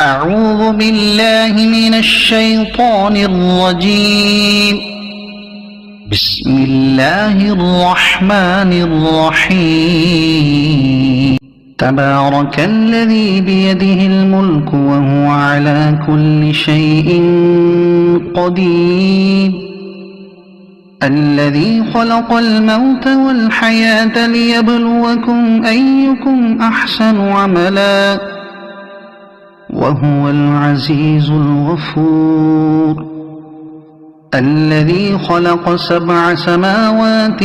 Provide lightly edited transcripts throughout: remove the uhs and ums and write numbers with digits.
أعوذ بالله من الشيطان الرجيم. بسم الله الرحمن الرحيم. تبارك الذي بيده الملك وهو على كل شيء قدير. الذي خلق الموت والحياة ليبلوكم أيكم أحسن عملا وهو العزيز الغفور. الذي خلق 7 سماوات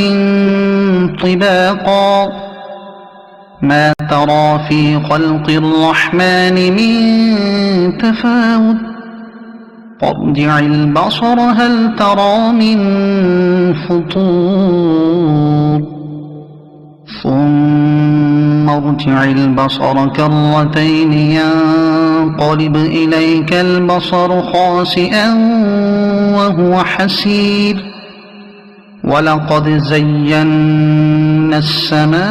طباقا ما ترى في خلق الرحمن من تفاوت فارجع البصر هل ترى من فطور ثم ارجع البصر كرتين ينقلب إليك البصر خاسئا وهو حسير. ولقد زينا السماء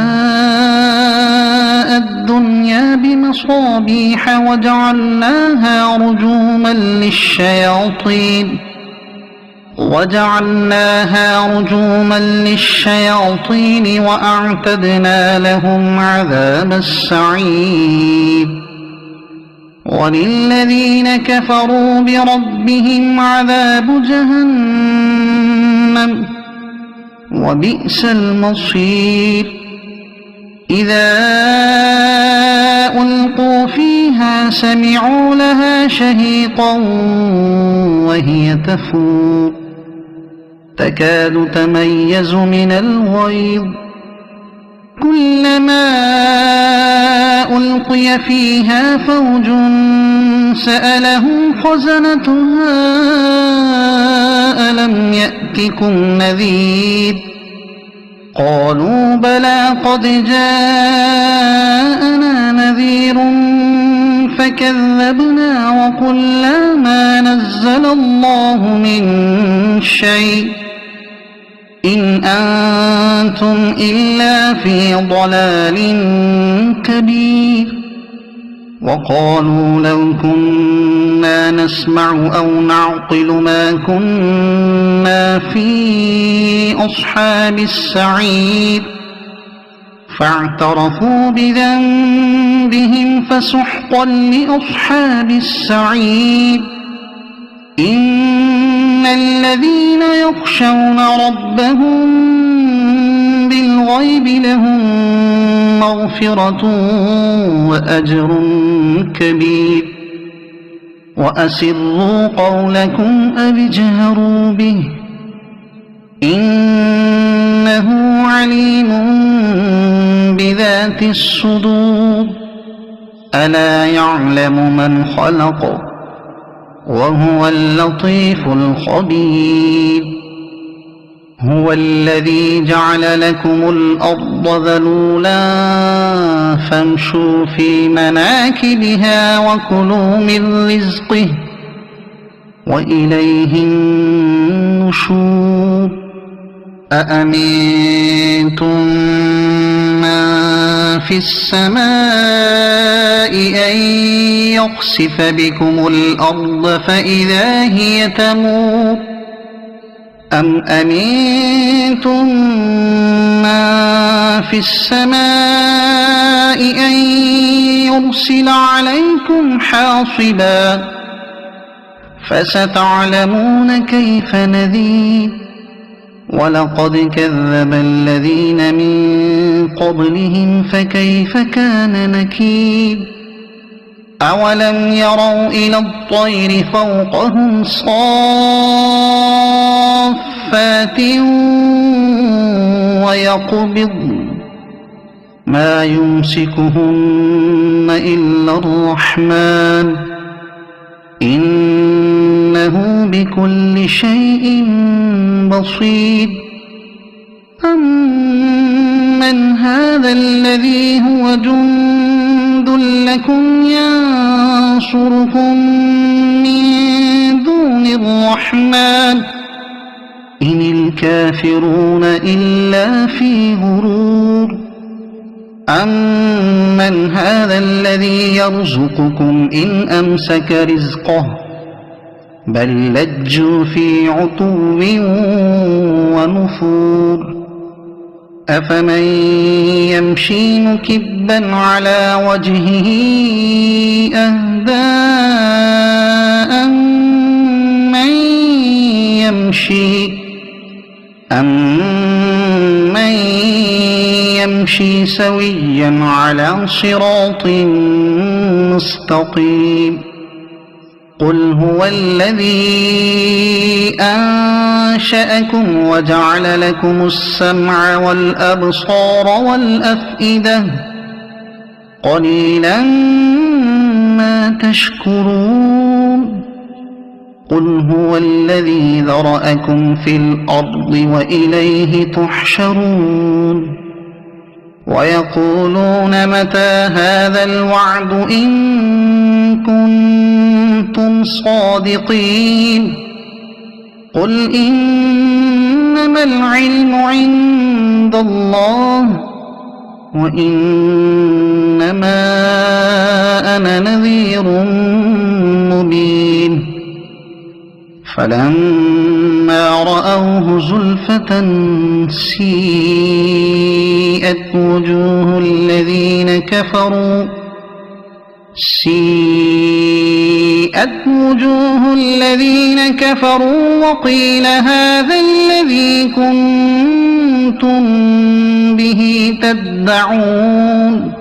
الدنيا بمصابيح وجعلناها رجوما للشياطين وأعتدنا لهم عذاب السعير. وللذين كفروا بربهم عذاب جهنم وبئس المصير. إذا ألقوا فيها سمعوا لها شهيقا وهي تفور تكاد تميز من الغيظ. كلما ألقي فيها فوج سألهم خزنتها ألم يأتكم نذير قالوا بلى قد جاءنا نذير فكذبنا وقلنا ما نزل الله من شيء إن أنتم إلا في ضلال كبير. وقالوا لو كنا نسمع أو نعقل ما كنا في أصحاب السعير فاعترفوا بذنبهم فسحقا لأصحاب السعير. إن الذين يخشون ربهم بالغيب لهم مغفرة وأجر كبير. وأسروا قولكم أو اجهروا به إنه عليم بذات الصدور. ألا يعلم من خلق وهو اللطيف الخبير. هو الذي جعل لكم الأرض ذلولا فامشوا في مناكبها وكلوا من رزقه وإليه النشور. أأمنتم من في السماء أن يخسف بكم الأرض فإذا هي تمور أم أمنتم من في السماء أن يرسل عليكم حاصبا فستعلمون كيف نذير. ولقد كذب الذين من قبلهم فكيف كان نكير. أولم يروا إلى الطير فوقهم صافات ويقبضن ما يمسكهن إلا الرحمن إنه بكل شيء بصير. أمن هذا الذي هو جند لكم ينصركم من دون الرحمن إن الكافرون إلا في غرور. أمن أمن هذا الذي يرزقكم إن أمسك رزقه بل لجوا في عتو ونفور أفمن يمشي مكبا على وجهه أهدى أمن يمشي سويا على صراط مستقيم قل هو الذي أنشأكم وجعل لكم السمع والأبصار والأفئدة قليلا ما تشكرون قل هو الذي ذرأكم في الأرض وإليه تحشرون ويقولون متى هذا الوعد إن كنتم صادقين قل إنما العلم عند الله وإنما أنا نذير مبين فلما رأوه زلفة سيئت وجوه الذين كفروا وقيل هذا الذي كنتم به تدعون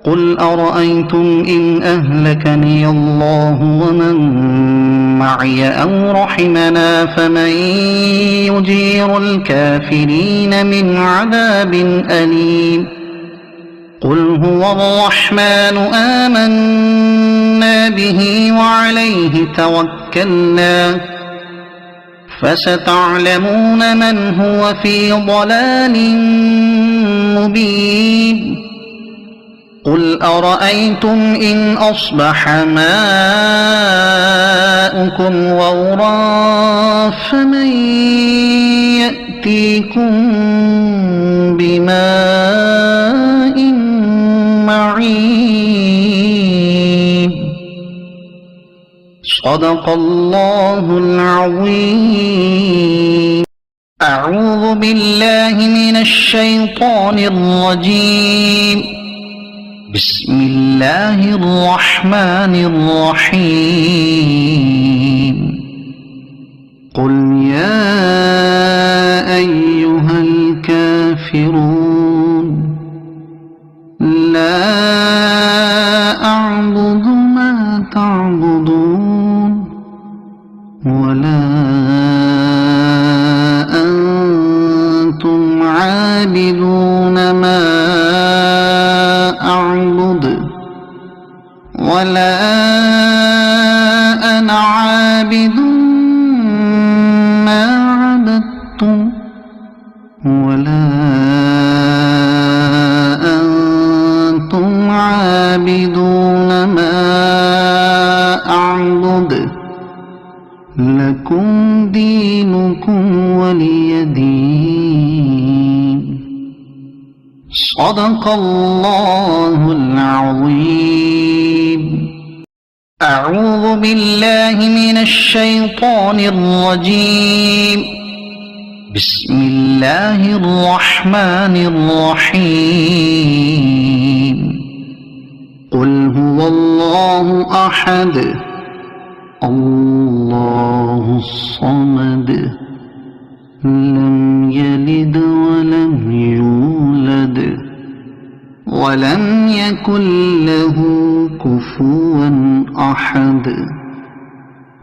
قل أرأيتم إن أهلكني الله ومن معي أو رحمنا فمن يجير الكافرين من عذاب أليم قل هو الرحمن آمنا به وعليه توكلنا فستعلمون من هو في ضلال مبين قل أرأيتم إن أصبح ماؤكم غورا فمن يأتيكم بماء معين صدق الله العظيم أعوذ بالله من الشيطان الرجيم بسم الله الرحمن الرحيم قل يا أيها الكافرون لا أعبد ما تعبدون ولا أنتم عابدون ما أعبد ولا أنا عابد ما عبدتم ولا أنتم عابدون ما أعبد لكم دينكم ولي دين صدق الله العظيم أعوذ بالله من الشيطان الرجيم بسم الله الرحمن الرحيم قل هو الله أحد الله الصمد لم يلد ولم يولد ولم يكن له كفوا أحد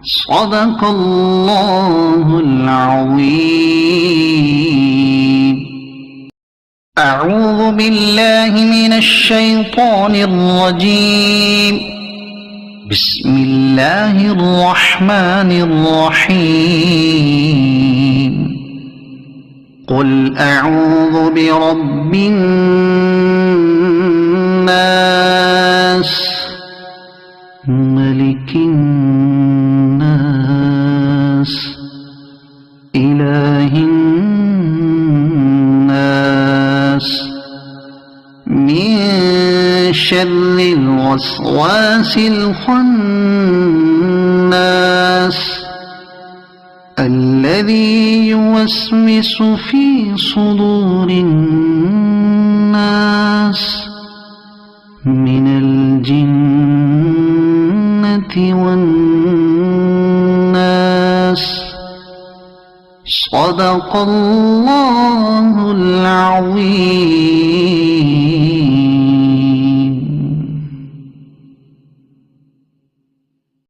صدق الله العظيم أعوذ بالله من الشيطان الرجيم بسم الله الرحمن الرحيم قل أعوذ برب الناس ملك الناس إله الناس من شر الوسواس الخناس الذي يوسوس في صدور الناس من الجنة والناس. صدق الله